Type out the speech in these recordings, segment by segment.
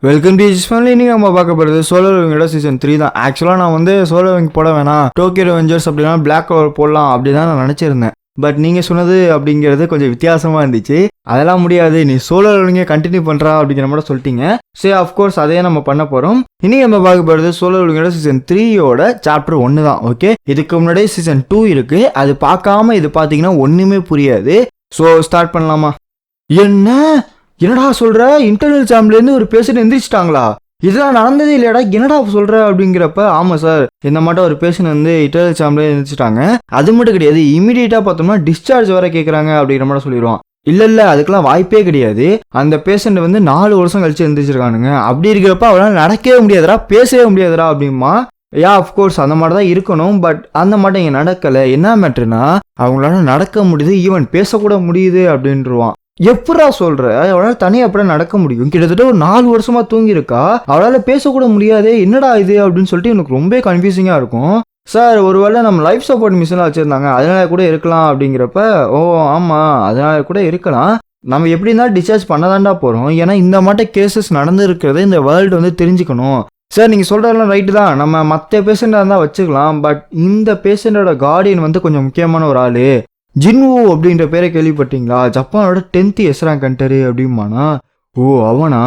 Welcome to family. இன்னைக்கு நம்ம பார்க்க போகிறது சோலோ விங்கோட சீசன் 3 தான். ஆக்சுவலாக நான் வந்து சோலோ விங் போட வேணாம், டோக்கியோ ரெவெஞ்சர்ஸ் அப்படின்னா பிளாக் கவர் போடலாம் அப்படி தான் நான் நினச்சிருந்தேன். பட் நீங்கள் சொன்னது அப்படிங்கிறது கொஞ்சம் வித்தியாசமாக இருந்துச்சு. அதெல்லாம் முடியாது, நீ சோலோ விங்கை கண்டினியூ பண்ணுறா அப்படிங்கிற மாதிரி சொல்லிட்டீங்க. சரி, அஃப்கோர்ஸ் அதையே நம்ம பண்ண போகிறோம். இன்னைக்கு நம்ம பார்க்க போகிறது சோலோ விங்கோட சீசன் 3யோட சாப்டர் 1 தான். ஓகே, இதுக்கு முன்னாடியே சீசன் 2 இருக்குது. அது பார்க்காம இது பார்த்தீங்கன்னா ஒன்றுமே புரியாது. ஸோ ஸ்டார்ட் பண்ணலாமா? என்னடா சொல்ற, இன்டர்னல் சாம்லேருந்து ஒரு பேஷண்ட் எந்திரிச்சிட்டாங்களா? இதெல்லாம் நடந்ததே இல்லையாடா, என்னடா சொல்ற அப்படிங்கிறப்ப, ஆமா சார், இந்த மாட்டம் ஒரு பேஷண்ட் வந்து இன்டர்னல் சாம்லேயே எந்திரிச்சிட்டாங்க. அது மட்டும் கிடையாது, இமீடியட்டா பார்த்தோம்னா டிஸ்சார்ஜ் வர கேட்குறாங்க அப்படிங்கிற மாதிரி சொல்லிடுவான். இல்ல அதுக்கெல்லாம் வாய்ப்பே கிடையாது. அந்த பேஷண்ட் வந்து 4 வருஷம் கழிச்சு எந்திரிச்சிருக்கானுங்க. அப்படி இருக்கிறப்ப அவளால் நடக்கவே முடியாதுடா, பேசவே முடியாதுடா அப்படிமா. அஃப்கோர்ஸ் அந்த மாதிரி தான் இருக்கணும். பட் அந்த மாட்டம் இங்கே நடக்கலை. என்ன மேட்ருனா, அவங்களால நடக்க முடியுது, ஈவன் பேசக்கூட முடியுது அப்படின்ட்டுருவான். எப்படா சொல்ற, அவளால் தனியாக அப்படியே நடக்க முடியும்? கிட்டத்தட்ட ஒரு 4 வருஷமா தூங்கியிருக்கா, அவளால் பேசக்கூட முடியாதே, என்னடா இது அப்படின்னு சொல்லிட்டு எனக்கு ரொம்ப கன்ஃபியூசிங்காக இருக்கும். சார், ஒருவேளை நம்ம லைஃப் சப்போர்ட் மிஷினாக வச்சுருந்தாங்க, அதனால கூட இருக்கலாம் அப்படிங்கிறப்ப, ஓ ஆமாம், அதனால கூட இருக்கலாம். நம்ம எப்படி இருந்தாலும் டிஸ்சார்ஜ் பண்ணதாண்டா போகிறோம். ஏன்னா இந்த மாட்ட கேசஸ் நடந்துருக்கிறது இந்த வேர்ல்டு வந்து தெரிஞ்சுக்கணும். சார், நீங்கள் சொல்கிறதெல்லாம் ரைட்டு தான், நம்ம மற்ற பேஷண்ட்டாக இருந்தால் வச்சுக்கலாம். பட் இந்த பேஷண்ட்டோட கார்டியன் வந்து கொஞ்சம் முக்கியமான ஒரு ஆள். ஜின்வூ அப்படின்ற பேரை கேள்விப்பட்டீங்களா? ஜப்பானோட 10th எஸ் ரேங்க் கண்டரு அப்படிமானா. ஓ அவனா?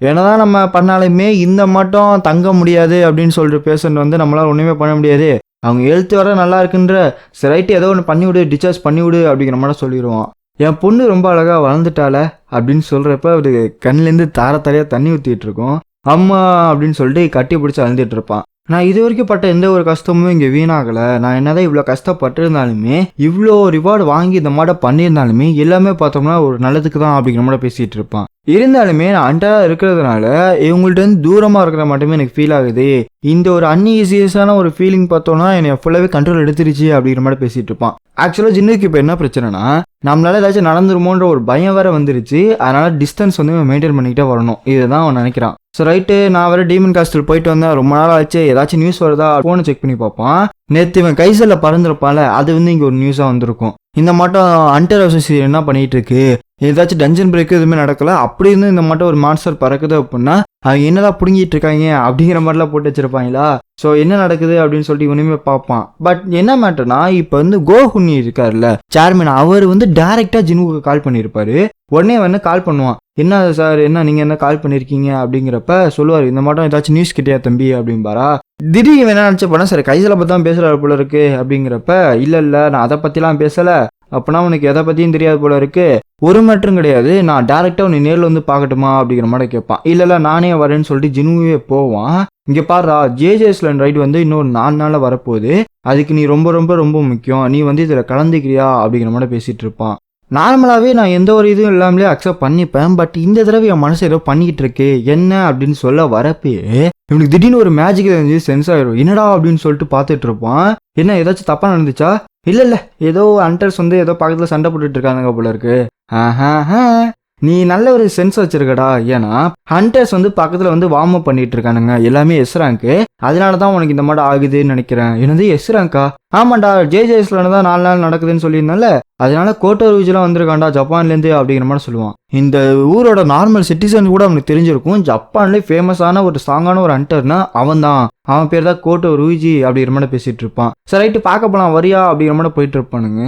என்னதான் நம்ம பண்ணாலுமே இந்த மட்டும் தங்க முடியாது அப்படின்னு சொல்லிட்டு பேஷண்ட் வந்து நம்மளால் ஒன்றுமே பண்ண முடியாது. அவங்க எழுத்து வர நல்லா இருக்குன்ற, சரி ரைட்டு ஏதோ ஒன்று பண்ணிவிடு, டிஸ்சார்ஜ் பண்ணிவிடு அப்படிங்கிற மாதிரி சொல்லிடுவான். என் பொண்ணு ரொம்ப அழகாக வளர்ந்துட்டால அப்படின்னு சொல்கிறப்ப அவரு கண்ணிலேருந்து தாரத்தாரையாக தண்ணி ஊற்றிட்டு இருக்கோம். அம்மா அப்படின்னு சொல்லிட்டு கட்டி பிடிச்சி அழுந்துட்டு இருப்பான். நான் இது வரைக்கும் பட்ட எந்த ஒரு கஷ்டமும் இங்கே வீணாகலை. நான் என்னதான் இவ்வளோ கஷ்டப்பட்டிருந்தாலுமே, இவ்வளோ ரிவார்டு வாங்கி இந்த மாட பண்ணியிருந்தாலுமே எல்லாமே பார்த்தோம்னா ஒரு நல்லதுக்கு தான் அப்படிங்கிற மாதிரி பேசிகிட்டு இருப்பான். இருந்தாலுமே நான் அண்டராக இருக்கிறதுனால இவங்கள்ட்ட வந்து தூரமாக இருக்கிற மட்டுமே எனக்கு ஃபீல் ஆகுது. இந்த ஒரு அன்ஈஸியஸான ஒரு ஃபீலிங் பார்த்தோன்னா என்னை ஃபுல்லாகவே கண்ட்ரோல் எடுத்துருச்சு அப்படிங்கிற மாதிரி பேசிகிட்டு இருப்பான். ஆக்சுவலாக ஜின்னுக்கு இப்போ என்ன பிரச்சனைனா, நம்மளால ஏதாச்சும் நடந்துருமோன்ற ஒரு பயம் வேற வந்துருச்சு. அதனால டிஸ்டன்ஸ் வந்து மெயின்டைன் பண்ணிக்கிட்டே வரணும், இதுதான் அவன் நினைக்கிறான். ஸோ ரைட்டு, நான் வேறு டீமன் காஸ்டில் போயிட்டு வந்தேன், ரொம்ப நாள் ஆச்சு, ஏதாச்சும் நியூஸ் வருதா ஃபோனை செக் பண்ணி பார்ப்பான். நேற்று இவன் கைசலில் பறந்துருப்பான்ல, அது வந்து இங்கே ஒரு நியூஸாக வந்திருக்கும். இந்த மாட்டம் அண்டர் அசோசியேஷன் என்ன பண்ணிகிட்டு இருக்கு, ஏதாச்சும் டஞ்சன் பிரேக் எதுவுமே நடக்கலை, அப்படி இருந்து இந்த மாட்டம் ஒரு மான்ஸ்டர் பறக்குது அப்படின்னா அவங்க என்னதான் பிடுங்கிட்டு இருக்காங்க அப்படிங்கிற மாதிரிலாம் போட்டு வச்சிருப்பாங்களா. ஸோ என்ன நடக்குது அப்படின்னு சொல்லிட்டு இவனுமே பார்ப்பான். பட் என்ன மேட்டர்னா, இப்போ வந்து கோஹுன்னி இருக்காருல்ல சேர்மன், அவர் வந்து டைரெக்டாக ஜின்வுக்கு கால் பண்ணியிருப்பாரு. உடனே வந்து கால் பண்ணுவான். என்ன சார், என்ன நீங்கள் என்ன கால் பண்ணியிருக்கீங்க அப்படிங்கிறப்ப சொல்லுவார், இந்த மாட்டம் ஏதாச்சும் நியூஸ் கிட்டியா தம்பி அப்படின்பாரா. திடீர்னு என்ன நினச்ச போனால், சரி கைசில் பற்றி தான் பேசுகிறாரு போல இருக்கு அப்படிங்கிறப்ப, இல்லை நான் அதை பற்றிலாம் பேசலை, அப்போனா உனக்கு எதை பற்றியும் தெரியாது போல இருக்கு, ஒரு மேட்டரும் கிடையாது, நான் டேரெக்டாக உன்னை நேரில் வந்து பார்க்கட்டுமா அப்படிங்கிற மாதிரி கேட்பான். இல்லை நானே வரேன்னு சொல்லிட்டு ஜினுவே போவான். இங்கே பாருடா, ஜேஜேஸ்லன் ரைடு வந்து இன்னொரு 4 நாளில் வரப்போகுது, அதுக்கு நீ ரொம்ப ரொம்ப ரொம்ப முக்கியம், நீ வந்து இதில் கலந்துக்கிறியா அப்படிங்கிற மாதிரி பேசிகிட்டு இருப்பான். நார்மலாகவே நான் எந்த ஒரு இதுவும் இல்லாமலே அக்செப்ட் பண்ணிப்பேன். பட் இந்த தடவை என் மனசு ஏதோ பண்ணிக்கிட்டு இருக்கு என்ன அப்படின்னு சொல்ல வரப்பே இவனுக்கு திடீர்னு ஒரு மேஜிக் தெரிஞ்சு சென்ஸ் ஆயிடும். என்னடா அப்படின்னு சொல்லிட்டு பார்த்துட்டு இருப்பான். என்ன ஏதாச்சும் தப்பாக நடந்துச்சா? இல்லை ஏதோ அண்டர்ஸ் வந்து ஏதோ பக்கத்தில் சண்டை போட்டுட்டு இருக்காங்க போல இருக்கு. நீ நல்ல ஒரு சென்ஸ் வச்சிருக்கடா. ஏன்னா ஹண்டர்ஸ் வந்து பக்கத்தில் வந்து வார்ம் அப் பண்ணிட்டு இருக்கானுங்க, எல்லாமே எஸ் ரேங்க்கு. அதனால தான் உனக்கு இந்த மாதிரி ஆகுதுன்னு நினைக்கிறேன். என்னது எஸ் ரேங்கா? ஆமாண்டா, ஜேஜேஎஸ்ல தான் 4 நாள் நடக்குதுன்னு சொல்லியிருந்தால, அதனால கோட்டோ ரூஜெலாம் வந்திருக்காண்டா ஜப்பான்லேருந்து அப்படிங்கிற மாதிரி சொல்லுவான். இந்த ஊரோட நார்மல் சிட்டிசன் கூட அவனுக்கு தெரிஞ்சிருக்கும், ஜப்பான்லேயே ஃபேமஸான ஒரு ஸ்ட்ராங்கான ஒரு ஹண்டர்னா அவன் தான். அவன் பேர் தான் கோட்டோ ரூஜி அப்படிங்கிற மாதிரி பேசிட்டு இருப்பான். சரி ரைட்டு, பார்க்க போலாம் வரியா அப்படிங்கிற மாதிரி போயிட்டு இருப்பானுங்க.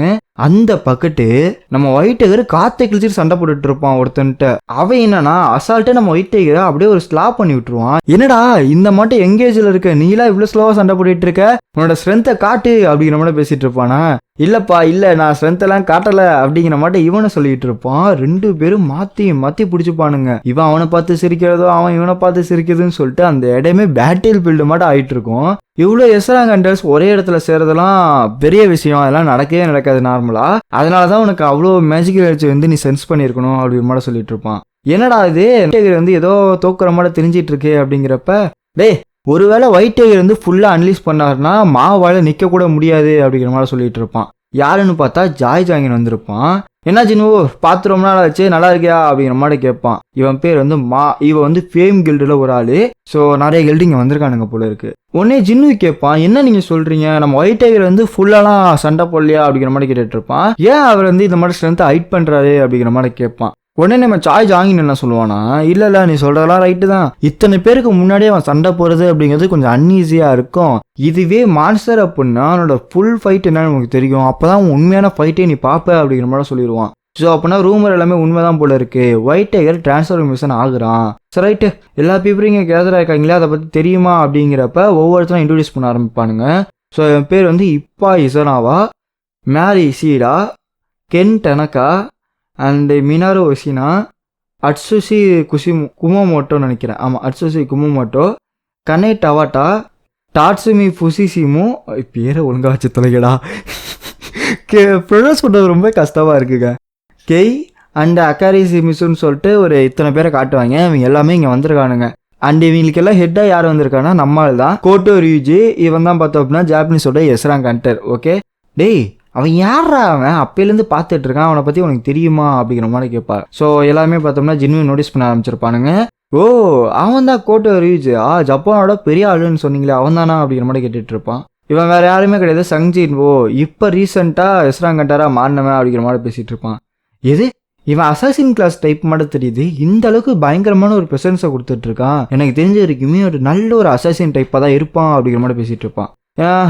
அந்த பக்கெட்டு நம்ம ஒயிட் டேகர் காத்தை கிழிச்சிட்டு சண்டை போட்டுட்டு இருப்பான் ஒருத்தன்ட்ட. அவன் என்னன்னா அசால்ட்டா நம்ம ஒயிட் டேகரை அப்படியே ஒரு ஸ்லாப் பண்ணி விட்டுருவான். என்னடா இந்த மட்டும் எங்கேஜில் இருக்க, நீலாம் இவ்வளோ ஸ்லோவாக சண்டை போட்டுட்டு இருக்க, உன்னோட ஸ்ட்ரென்த்தை காட்டு அப்படிங்கிற மாதிரி பேசிட்டு இருப்பானா. இல்லப்பா இல்லை, நான் ஸ்ட்ரென்த் எல்லாம் காட்டலை அப்படிங்கிற மாட்டேன் இவனை சொல்லிட்டு இருப்பான். 2 பேரும் மாற்றி பிடிச்சிப்பானுங்க. இவன் அவனை பார்த்து சிரிக்கிறதோ அவன் இவனை பார்த்து சிரிக்கிறதுன்னு சொல்லிட்டு அந்த இடமே பேட்டில் ஃபீல்டு மட்டும் ஆகிட்டு இருக்கும். இவ்வளோ எஸ்ராங் ஹண்டர்ஸ் ஒரே இடத்துல சேர்றதெல்லாம் பெரிய விஷயம், அதெல்லாம் நடக்கவே நடக்காது நார்மலா. அதனால தான் உனக்கு அவ்வளோ மேஜிக்கல் எனர்ஜி வந்து நீ சென்ஸ் பண்ணியிருக்கணும் அப்படின்னு மட்டும் சொல்லிட்டு இருப்பான். என்னடா இது வந்து ஏதோ தோக்குற மாதிரி தெரிஞ்சிட்டு இருக்கே அப்படிங்கிறப்ப, ஒருவேளை ஒயிட் டேகர் வந்து ஃபுல்லாக அனலைஸ் பண்ணாருன்னா மாவால் நிற்க கூட முடியாது அப்படிங்கிற மாதிரி சொல்லிட்டு இருப்பான். யாருன்னு பார்த்தா ஜாங்கின் வந்திருப்பான். என்ன ஜின்னு பார்த்து ரொம்ப நாள் ஆச்சு, நல்லா இருக்கியா அப்படிங்கிற மாதிரி கேட்பான். இவன் பேர் வந்து இவன் வந்து ஃபேம் கில்டில் ஒரு ஆள். ஸோ நிறைய கில்டு இங்கே வந்திருக்கானுங்க போல இருக்கு. உடனே ஜின்னு கேட்பான், என்ன நீங்கள் சொல்கிறீங்க, நம்ம ஒயிட் டேகர் வந்து ஃபுல்லாலாம் சண்டை போடலையா அப்படிங்கிற மாதிரி கேட்டுட்டு இருப்பான். ஏன் அவர் வந்து இந்த மாதிரி ஸ்ட்ரென்த்தை ஹைட் பண்ணுறாரு அப்படிங்கிற மாதிரி கேட்பான். உடனே நம்ம சாய் ஜாங்கின் என்ன சொல்லுவானா, இல்ல நீ சொல்றதெல்லாம் ரைட்டு தான், இத்தனை பேருக்கு முன்னாடியே அவன் சண்டை போறது அப்படிங்கிறது கொஞ்சம் அன்ஈஸியா இருக்கும். இதுவே மான்ஸ்டர் அப்படின்னா அவனோட ஃபுல் ஃபைட் என்னன்னு உனக்கு தெரியும், அப்பதான் உண்மையான ஃபைட்டே நீ பாப்ப அப்படிங்கிற மாதிரி சொல்லிடுவான். ஸோ அப்படின்னா ரூமர் எல்லாமே உண்மைதான் போல இருக்கு, ஒயிட் டைகர் டிரான்ஸ்ஃபர்மேஷன் ஆகுறான். சரி ரைட்டு, எல்லா பீப்புளும் இங்கே கேதர் ஆயிருக்காங்களே, அதை பற்றி தெரியுமா அப்படிங்கிறப்ப ஒவ்வொருத்தரும் இன்ட்ரோடியூஸ் பண்ண ஆரம்பிப்பானுங்க. ஸோ என் பேர் வந்து இப்பா இசனாவா, மேரி இசீடா, கென் டெனக்கா அண்டு மினாரோ ஒசினா, அட்சுசி குமோமோட்டோன்னு நினைக்கிறேன். ஆமாம், அட்சுசி குமோமோட்டோ, கனே டவாட்டா, டாட்சுமி ஃபுசிசிமு. பேரை ஒழுங்கா வச்சு தொலைகடா, ப்ரொனவுன்ஸ் பண்ணுறது ரொம்ப கஷ்டமாக இருக்குங்க. கெய் அண்ட் அக்காரி சிமிசுன்னு சொல்லிட்டு ஒரு இத்தனை பேரை காட்டுவாங்க. இவங்க எல்லாமே இங்கே வந்திருக்கானுங்க. அண்ட் இவங்களுக்கெல்லாம் ஹெட்டாக யார் வந்திருக்கானா, நம்மால் தான், கோட்டோ ரியூஜி. இவன் தான் பார்த்தோம் அப்படின்னா ஜாப்பனீஸோட எஸ்ராங் ஹண்டர். ஓகே, டேய் அவன் யாரா, அவன் அப்பையிலேருந்து பார்த்துட்டு இருக்கான், அவனை பற்றி உனக்கு தெரியுமா அப்படிங்கிற மாதிரி கேட்பார். ஸோ எல்லாருமே பார்த்தோம்னா ஜின்னுவை நோட்டீஸ் பண்ண ஆரம்பிச்சிருப்பானுங்க. ஓ அவன் தான் கோட்டோ ரியூஜி, ஜப்பானோட பெரிய ஆளுன்னு சொன்னீங்களே அவன் தானா அப்படிங்கிற மாதிரி கேட்டுட்டு இருப்பான். இவன் வேறு யாருமே கிடையாது, சங்ஜின். ஓ இப்போ ரீசெண்டாக எஸ்ராங் ஹண்டராக மாறினவன் அப்படிங்கிற மாதிரி பேசிகிட்டு இருப்பான். எது இவன் அசாசின் கிளாஸ் டைப் மட்டும் தெரியுது, இந்த அளவுக்கு பயங்கரமான ஒரு ப்ரெசன்ஸை கொடுத்துட்டு இருக்கான், எனக்கு தெரிஞ்ச வரைக்குமே ஒரு நல்ல ஒரு அசாசின் டைப்பாக தான் இருப்பான் அப்படிங்கிற மாதிரி பேசிகிட்டு இருப்பான்.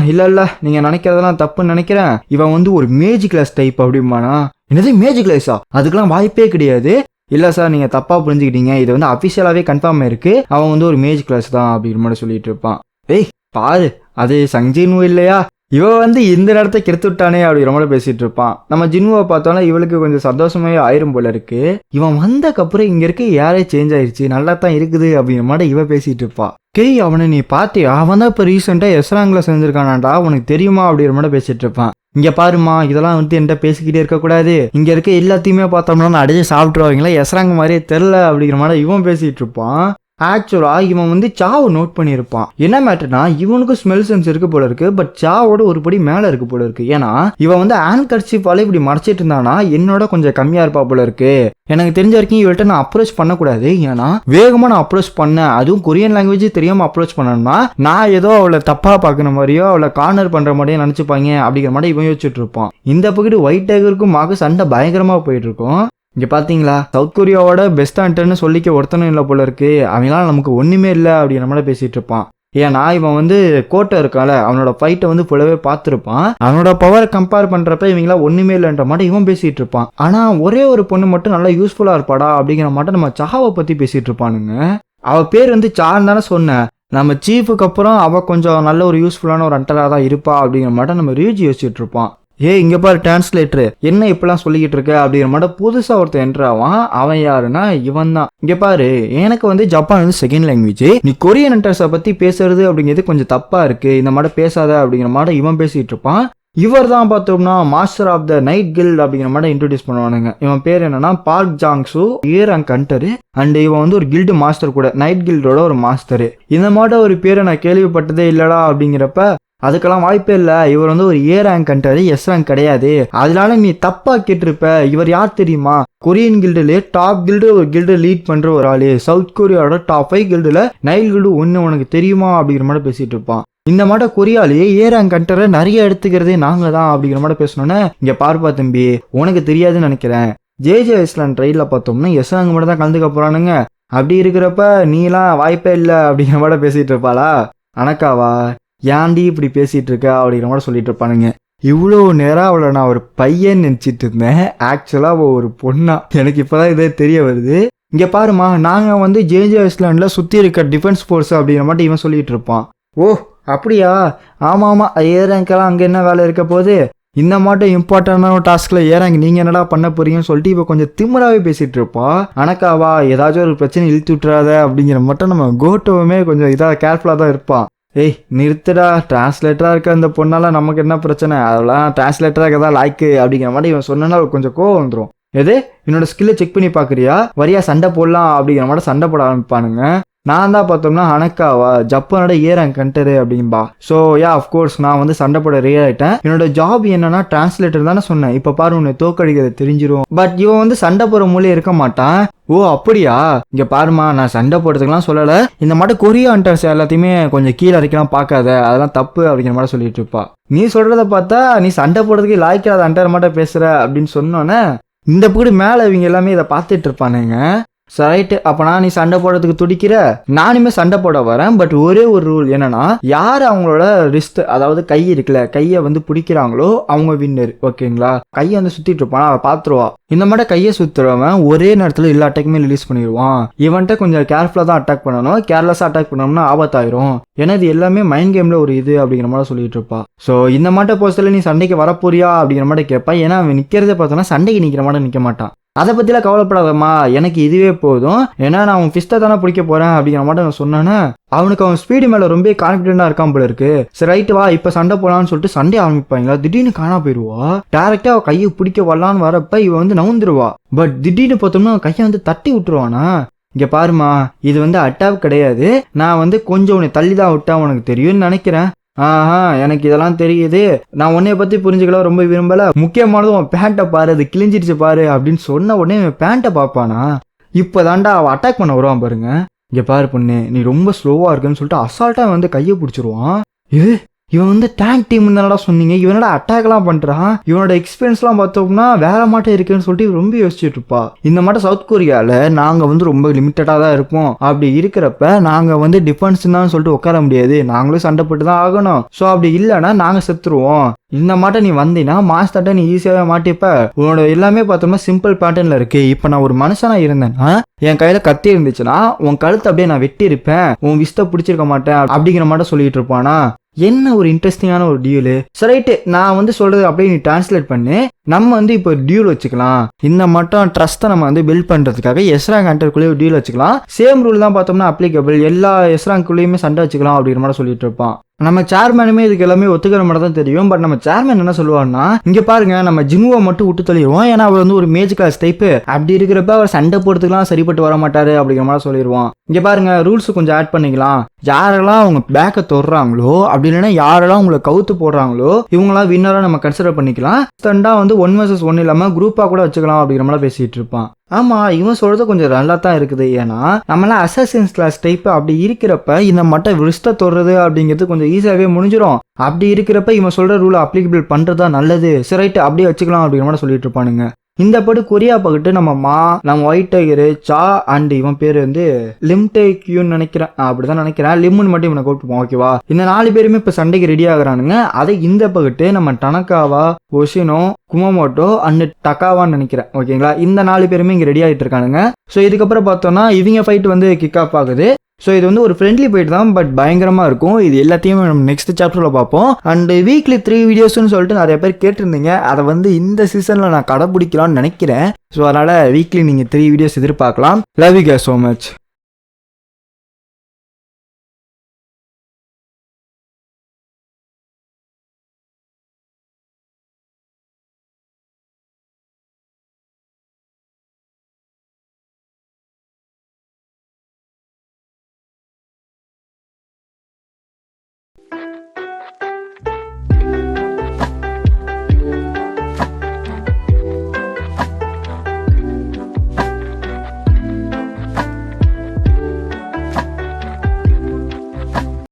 இல்லை நீங்கள் நினைக்கிறதெல்லாம் தப்புன்னு நினைக்கிறேன், இவன் வந்து ஒரு மேஜ் கிளாஸ் டைப் அப்படிமானா. என்னது மேஜ் கிளாஸா, அதுக்கெல்லாம் வாய்ப்பே கிடையாது. இல்லை சார் நீங்கள் தப்பாக புரிஞ்சுக்கிட்டீங்க, இது வந்து அஃபிஷியலாகவே கன்ஃபார்ம் ஆயிருக்கு, அவன் வந்து ஒரு மேஜ் கிளாஸ் தான் அப்படிங்கிற மாதிரி சொல்லிட்டு இருப்பான். ஏய் பாரு, அது சங்ஜின்வு இல்லையா, இவன் வந்து இந்த நேரத்தை கெடுத்து விட்டானே அப்படிங்கிற மாதிரி பேசிட்டு இருப்பான். நம்ம ஜின்னுவை பார்த்தோன்னா இவளுக்கு கொஞ்சம் சந்தோஷமாவே ஆயிரும் போல இருக்கு. இவன் வந்தக்கப்புறம் இங்க இருக்க யாரே சேஞ்ச் ஆயிடுச்சு, நல்லா தான் இருக்குது அப்படிங்கிற மாதிரி இவன் பேசிட்டு இருப்பான். கெய் அவனை நீ பாத்தியா, அவன் தான் இப்போ ரீசெண்டாக எஸ்ராங்கில் செஞ்சிருக்கானாண்டா, உனக்கு தெரியுமா அப்படிங்கிற மாதிரி பேசிட்டு இருப்பான். இங்க பாருமா, இதெல்லாம் வந்து என்கிட்ட பேசிக்கிட்டே இருக்கக்கூடாது, இங்க இருக்க எல்லாத்தையுமே பார்த்தோம்னா அடிச்சு சாப்பிட்டுருவாங்களா, எஸ்ராங்க மாதிரியே தெரில அப்படிங்கிற மாதிரி இவன் பேசிட்டு இருப்பான். ஆக்சுவலாக இவன் வந்து சாவை நோட் பண்ணியிருப்பான். என்ன மேட்டர்னா, இவனுக்கு ஸ்மெல் சென்ஸ் இருக்கு போல இருக்கு, பட் சாவோட ஒரு படி மேலே இருக்கு போல இருக்கு. ஏன்னா இவன் வந்து ஹேண்ட் கர்ச்சீஃபால இப்படி மறைச்சிட்டு இருந்தானா என்னோட கொஞ்சம் கம்மியா இருப்பா போல இருக்கு. எனக்கு தெரிஞ்ச வரைக்கும் இவள்கிட்ட நான் அப்ரோச் பண்ணக்கூடாது, ஏன்னா வேகமாக நான் அப்ரோச் பண்ணேன், அதுவும் கொரியன் லாங்குவேஜ் தெரியாம அப்ரோச் பண்ணணும்னா நான் ஏதோ அவளை தப்பா பார்க்குற மாதிரியோ அவளை கார்னர் பண்ற மாதிரியோ நினைச்சுப்பாங்க அப்படிங்கிற மாதிரி இவன் யோசிச்சுட்டு இருப்பான். இந்த பக்கத்து ஒயிட் டைகருக்கும் மாக சண்டை பயங்கரமா போயிட்டு இருக்கும். இங்கே பார்த்தீங்களா, சவுத் கொரியாவோட பெஸ்ட் ஹண்டர்னு சொல்லிக்க ஒருத்தனும் இல்லை போல இருக்கு, அவங்களாம் நமக்கு ஒன்றுமே இல்லை அப்படிங்கிற மாதிரி பேசிகிட்டு இருப்பான். ஏன்னா இவன் வந்து கோட்டை இருக்கால, அவனோட ஃபைட்டை வந்து ஃபுல்லாகவே பார்த்துருப்பான். அவனோட பவரை கம்பேர் பண்ணுறப்ப இவங்களாம் ஒன்றுமே இல்லைன்ற மாதிரி இவன் பேசிகிட்டு இருப்பான். ஆனால் ஒரே ஒரு பொண்ணு மட்டும் நல்லா யூஸ்ஃபுல்லாக இருப்பாடா அப்படிங்கிற மாதிரி நம்ம சாவை பற்றி பேசிகிட்டு இருப்பானுங்க. அவள் பேர் வந்து சான்னு தானே சொன்னேன், நம்ம சீஃபுக்கு அப்புறம் அவள் கொஞ்சம் நல்ல ஒரு யூஸ்ஃபுல்லான ஒரு ஹண்டராக தான் இருப்பா அப்படிங்கிற மாதிரி நம்ம ரியூஜி யோசிச்சுட்டு இருப்பான். இங்க பாரு டிரான்ஸ்லேட்டரு, என்ன இப்பெல்லாம் சொல்லிக்கிட்டு இருக்க அப்படிங்கிற மாதிரி புதுசா ஒருத்தன் என்ட்ராவான். அவன் யாருன்னா இவன் தான். இங்க பாரு, எனக்கு வந்து ஜப்பான் வந்து செகண்ட் லாங்குவேஜ், நீ கொரியன் ஹண்டர்ஸை பத்தி பேசுறது அப்படிங்கிறது கொஞ்சம் தப்பா இருக்கு, இந்த மாதிரி பேசாத அப்படிங்கிற மாதிரி இவன் பேசிட்டு இருப்பான். இவர் தான் பார்த்தோம்னா master of the night guild அப்படிங்கிற மாதிரி இன்ட்ரோடியூஸ் பண்ணுவானுங்க. இவன் பேர் என்னன்னா பார்க் ஜாங்ஸு ஏராங் கண்டரு, அண்ட் இவன் வந்து ஒரு கில்டு மாஸ்டர் கூட, நைட் கில்டோட ஒரு மாஸ்டரு. இந்த மாதிரி ஒரு பேரை நான் கேள்விப்பட்டதே இல்லடா அப்படிங்கிறப்ப அதுக்கெல்லாம் வாய்ப்பே இல்லை, இவர் வந்து ஒரு ஏ ரேங்க் கண்டரு, எஸ் ரேங்க் கிடையாது, அதனால நீ தப்பா கேட்டிருப்ப, இவர் யார் தெரியுமா, கொரியன் கில்டுலேயே டாப் கில்டு ஒரு கில்டு லீட் பண்ற ஒரு ஆளு, சவுத் கொரியாவோட டாப் 5 கில்டுல நைல் கில்டு ஒன்று உனக்கு தெரியுமா அப்படிங்கிற மாதிரி பேசிட்டு இருப்பான். இந்த மாதிரி கொரியாலேயே ஏ ரேங்க் கண்டரை நிறைய எடுத்துக்கிறதே நாங்க தான் அப்படிங்கிற மாதிரி பேசணுன்னே, இங்க பார்ப்பா தம்பி உனக்கு தெரியாதுன்னு நினைக்கிறேன், ஜேஜே ஐஸ்லாண்ட் ட்ரைல பார்த்தோம்னா எஸ் ரேங்க் மட்டும் தான் கலந்துக்க போறானுங்க, அப்படி இருக்கிறப்ப நீலாம் வாய்ப்பே இல்லை அப்படிங்கிற மாதிரி பேசிட்டு இருப்பாளா, அனக்காவா ஏன்டி இப்படி பேசிட்டு இருக்க அப்படிங்கிற மாதிரி சொல்லிட்டு இருப்பானுங்க. இவ்வளோ நேரம் அவளை நான் ஒரு பையன் நினச்சிட்டு இருந்தேன், ஆக்சுவலாக அவள் ஒரு பொண்ணா, எனக்கு இப்போதான் இதே தெரிய வருது. இங்கே பாருமா, நாங்கள் வந்து ஜேஜே ஐஸ்லாண்டில் சுற்றி இருக்க டிஃபென்ஸ் ஃபோர்ஸ் அப்படிங்கிற மாதிரி இவன் சொல்லிட்டு இருப்பான். ஓ அப்படியா, ஆமாம் ஆமாம், ஏ ரேங்கெல்லாம் அங்கே என்ன வேலை இருக்க போது, இந்த மாட்டம் இம்பார்ட்டண்டான டாஸ்கில் ஏ ரேங்க் நீங்கள் என்னடா பண்ண போறீங்கன்னு சொல்லிட்டு இப்போ கொஞ்சம் திமிராகவே பேசிகிட்டு இருப்பான். அனக்காவா ஏதாச்சும் ஒரு பிரச்சனை இழுத்து விட்டுறாத அப்படிங்கிற மட்டும் நம்ம கோட்டோவுமே கொஞ்சம் இதாக கேர்ஃபுல்லாக தான் இருப்பான். ஏய் நிறுத்துடா, டிரான்ஸ்லேட்டராக இருக்க அந்த பொண்ணால் நமக்கு என்ன பிரச்சனை, அதெல்லாம் டிரான்ஸ்லேட்டராக இருக்கதா லாய்க்கு அப்படிங்கிற மாதிரி இவன் சொன்னா கொஞ்சம் கோவம் வந்துடும். எது என்னோட ஸ்கில்லை செக் பண்ணி பார்க்குறியா, வரியா சண்டை போடலாம் அப்படிங்கிற மாதிரி சண்டை போட ஆரம்பிப்பானுங்க. நான் தான் பார்த்தோம்னா அனக்காவா ஜப்பானோட ஏ ரேங்க் கண்டரு அப்படின்பா. ஸோ யா அஃப்கோர்ஸ் நான் வந்து சண்டை போட ரெடி ஆகிட்டேன், என்னோட ஜாப் என்னன்னா டிரான்ஸ்லேட்டர் தானே சொன்னேன், இப்போ பாரு உன்னை தோக்கடிக்கிறது தெரிஞ்சிடும். பட் இவன் வந்து சண்டை போகிற மூலையே இருக்க மாட்டான். ஓ அப்படியா, இங்க பாருமா நான் சண்டை போடுறதுக்கெல்லாம் சொல்லலை, இந்த மாதிரி கொரியா ஹண்டர்ஸ் எல்லாத்தையுமே கொஞ்சம் கீழே அரைக்கலாம் பார்க்காத, அதெல்லாம் தப்பு அப்படிங்கிற மாதிரி சொல்லிட்டு இருப்பா. நீ சொல்றத பார்த்தா நீ சண்டை போடுறதுக்கு லாய்க்காத ஹண்டர் மட்டும் பேசுற அப்படின்னு சொன்னோன்னே இந்த பக்கம் மேலே இவங்க எல்லாமே இதை பார்த்துட்டு இருப்பானுங்க. ரைட்டு, அப்பனா நீ சண்டை போடுறதுக்கு துடிக்கிற, நானுமே சண்டை போட வரேன். பட் ஒரே ஒரு ரூல் என்னன்னா, யார் அவங்களோட ரிஸ்ட் அதாவது கை இருக்குல்ல, கையை வந்து பிடிக்கிறாங்களோ அவங்க வின்னர். ஓகேங்களா? கையை வந்து சுத்திட்டு இருப்பான், அவ பாத்துருவா. இந்த மாதிரி கையை சுத்துறவன் ஒரே நேரத்தில் எல்லா அட்டாக்குமே ரிலீஸ் பண்ணிடுவான். இவன்ட்ட கொஞ்சம் கேர்ஃபுல்லா தான் அட்டாக் பண்ணணும். கேர்லெஸ்ஸா அட்டாக் பண்ணோம்னா ஆபத்தாயிரும். ஏன்னா இது எல்லாமே மைண்ட் கேம்ல ஒரு இது அப்படிங்கிற மாதிரி சொல்லிட்டு இருப்பா. ஸோ இந்த மாட்ட போஸ்ட்ல நீ சண்டைக்கு வரப்போறியா அப்படிங்கிற மாதிரி கேட்பா. ஏன்னா அவன் நிக்கிறத பார்த்தோன்னா சண்டைக்கு நிக்கிற மாதிரி நிக்க மாட்டான். அதை பற்றிலாம் கவலைப்படாதம்மா, எனக்கு இதுவே போதும், ஏன்னா நான் அவன் ஃபிஸ்ட்டை தானே பிடிக்க போகிறேன் அப்படிங்கிற மாதிரி அவன் சொன்னானே. அவனுக்கு அவன் ஸ்பீடு மேலே ரொம்ப கான்ஃபிடென்ட்டாக இருக்கான் போல இருக்கு. சரி ரைட்டு வா இப்போ சண்டை போகலான்னு சொல்லிட்டு சண்டை ஆரம்பிப்பாங்களா, திடீர்னு காணா போயிடுவா. டேரெக்டாக அவள் கையை பிடிக்க வரலான்னு வரப்ப இவன் வந்து நவுந்துருவா. பட் திடீர்னு பார்த்தோம்னா கையை வந்து தட்டி விட்டுருவானா. இங்கே பாருமா, இது வந்து அட்டாக் கிடையாது, நான் வந்து கொஞ்சம் உன்னை தள்ளி தான் விட்டா உனக்கு தெரியும்னு நினைக்கிறேன். எனக்கு இதெல்லாம் தெரியுது, நான் உன்னைய பத்தி புரிஞ்சுக்கலாம் ரொம்ப விரும்பல, முக்கியமானது உன் பேண்ட்டை பாரு, அது கிழிஞ்சிருச்சு பாரு அப்படின்னு சொன்ன உடனே பேண்ட்டை பார்ப்பானா. இப்போதாண்டா அவன் அட்டாக் பண்ண வருவான் பாருங்க. இங்க பாரு பொண்ணு, நீ ரொம்ப ஸ்லோவா இருக்குன்னு சொல்லிட்டு அசால்ட்டா வந்து கையை பிடிச்சிருவான். இது இவன் வந்து டேங்க் டீம் தானடா சொன்னீங்க, இவனோட அட்டாக்லாம் பண்றான், இவனோட எக்ஸ்பீரியன்ஸ்லாம் பார்த்தோம்னா வேற மாட்டம் இருக்குன்னு சொல்லிட்டு ரொம்ப யோசிச்சுட்டு இருப்பா. இந்த மாட்டம் சவுத் கொரியால நாங்க வந்து ரொம்ப லிமிட்டடா தான் இருப்போம். அப்படி இருக்கிறப்ப நாங்க வந்து டிஃபென்ஸ் தான் சொல்லிட்டு உட்கார முடியாது, நாங்களும் சண்டை போட்டு தான் ஆகணும். ஸோ அப்படி இல்லைன்னா நாங்க செத்துருவோம். இந்த மாட்டம் நீ வந்தீங்கன்னா மாஸ்டர்ட்ட நீ ஈஸியாவே மாட்டிப்ப. உன்னோட எல்லாமே பார்த்தோம்னா சிம்பிள் பேட்டர்ன்ல இருக்கு. இப்ப நான் ஒரு மனுஷனா இருந்தேன்னா என் கையில கத்தி இருந்துச்சுன்னா உன் கழுத்தை அப்படியே நான் வெட்டி இருப்பேன், உன் விஸ்த பிடிச்சிருக்க மாட்டேன் அப்படிங்கிற மாட்டம் சொல்லிட்டு இருப்பானா. என்ன ஒரு இன்ட்ரெஸ்டிங்கான ஒரு டியூலு. ரைட்டு, நான் வந்து சொல்றது அப்படியே நீ டிரான்ஸ்லேட் பண்ணு. நம்ம வந்து இப்போ டியூல் வச்சுக்கலாம். இந்த மட்டும் ட்ரஸ்ட்டை நம்ம வந்து பில்ட் பண்றதுக்காக எஸ்ராங் ஹண்டருக்குள்ளேயே ஒரு டியூல் வச்சுக்கலாம். சேம் ரூல் தான் பார்த்தோம்னா அப்ளிகபிள், எல்லா எஸ்ராங்குள்ளேயுமே சண்டை வச்சுக்கலாம் அப்படிங்கிற மாதிரி சொல்லிட்டு இருப்பான். நம்ம சேர்மேனுமே இதுக்கு எல்லாமே ஒத்துக்கிற மாதிரி தான் தெரியும். பட் நம்ம சேர்மேன் என்ன சொல்லுவான்னா, இங்க பாருங்க நம்ம ஜினுவை மட்டும் விட்டு தள்ளிடுவோம், ஏன்னா அவர் வந்து ஒரு மேஜ் கிளாஸ் டைப்பு, அப்படி இருக்கிறப்ப அவர் சண்டை போடுறதுக்குலாம் சரிப்பட்டு வர மாட்டாரு அப்படிங்கிற மாதிரி சொல்லிடுவான். இங்க பாருங்க ரூல்ஸ் கொஞ்சம் ஆட் பண்ணிக்கலாம், யாரெல்லாம் அவங்க பேக்கை தொடுறாங்களோ அப்படி இல்லைன்னா யாரெல்லாம் உங்களை கவுத்து போடுறாங்களோ இவங்களாம் வின்னரா நம்ம கன்சிடர் பண்ணிக்கலாம். ஸ்டண்டா வந்து 1 vs 1 இல்லாம குரூப்பா கூட வச்சுக்கலாம் அப்படிங்கிற மாதிரி பேசிட்டு இருப்பான். ஆமா, இவன் சொல்றது கொஞ்சம் நல்லா தான் இருக்குது. ஏன்னா நம்மளாம் அசாசின்ஸ் கிளாஸ் டைப் அப்படி இருக்கிறப்ப இந்த மட்டும் விரிஸ்ட தொடுறது அப்படிங்கிறது கொஞ்சம் ஈஸியாவே முடிஞ்சிடும். அப்படி இருக்கிறப்ப இவன் சொல்ற ரூலை அப்ளிகபிள் பண்றதா நல்லது. சரி ரைட்டு, அப்படியே வச்சுக்கலாம் அப்படிங்கிற மாதிரி சொல்லிட்டு இருப்பானுங்க. இந்த படி கொரியா பக்கிட்டு நம்ம ஒயிட் டைகரு சா அண்ட் இவன் பேர் வந்து லிம்டே கியூன்னு நினைக்கிறேன், அப்படிதான் நினைக்கிறேன். லிம்னு மட்டும் இவனை கூப்பிட்டுப்போம். ஓகேவா? இந்த 4 பேருமே இப்ப சண்டைக்கு ரெடி ஆகுறானுங்க. அதை இந்த பக்கிட்டு நம்ம டனக்காவா, ஒஷினோ, குமமோட்டோ அண்ட் டக்காவான்னு நினைக்கிறேன். ஓகேங்களா? இந்த 4 பேருமே இங்க ரெடி ஆகிட்டு இருக்கானுங்க. ஸோ இதுக்கப்புறம் பார்த்தோம்னா இவங்க ஃபைட் வந்து கிக் ஆஃப் ஆகுது. ஸோ இது வந்து ஒரு ஃப்ரெண்ட்லி ஃபைட் தான், பட் பயங்கரமாக இருக்கும். இது எல்லாத்தையுமே நம்ம நெக்ஸ்ட் சாப்டரில் பார்ப்போம். அண்ட் வீக்லி 3 வீடியோஸ்னு சொல்லிட்டு நிறைய பேர் கேட்டிருந்தீங்க. அதை வந்து இந்த சீசனில் நான் கடைப்பிடிக்கலாம்னு நினைக்கிறேன். ஸோ அதனால் வீக்லி நீங்கள் 3 வீடியோஸ் எதிர்பார்க்கலாம். Love you guys so much.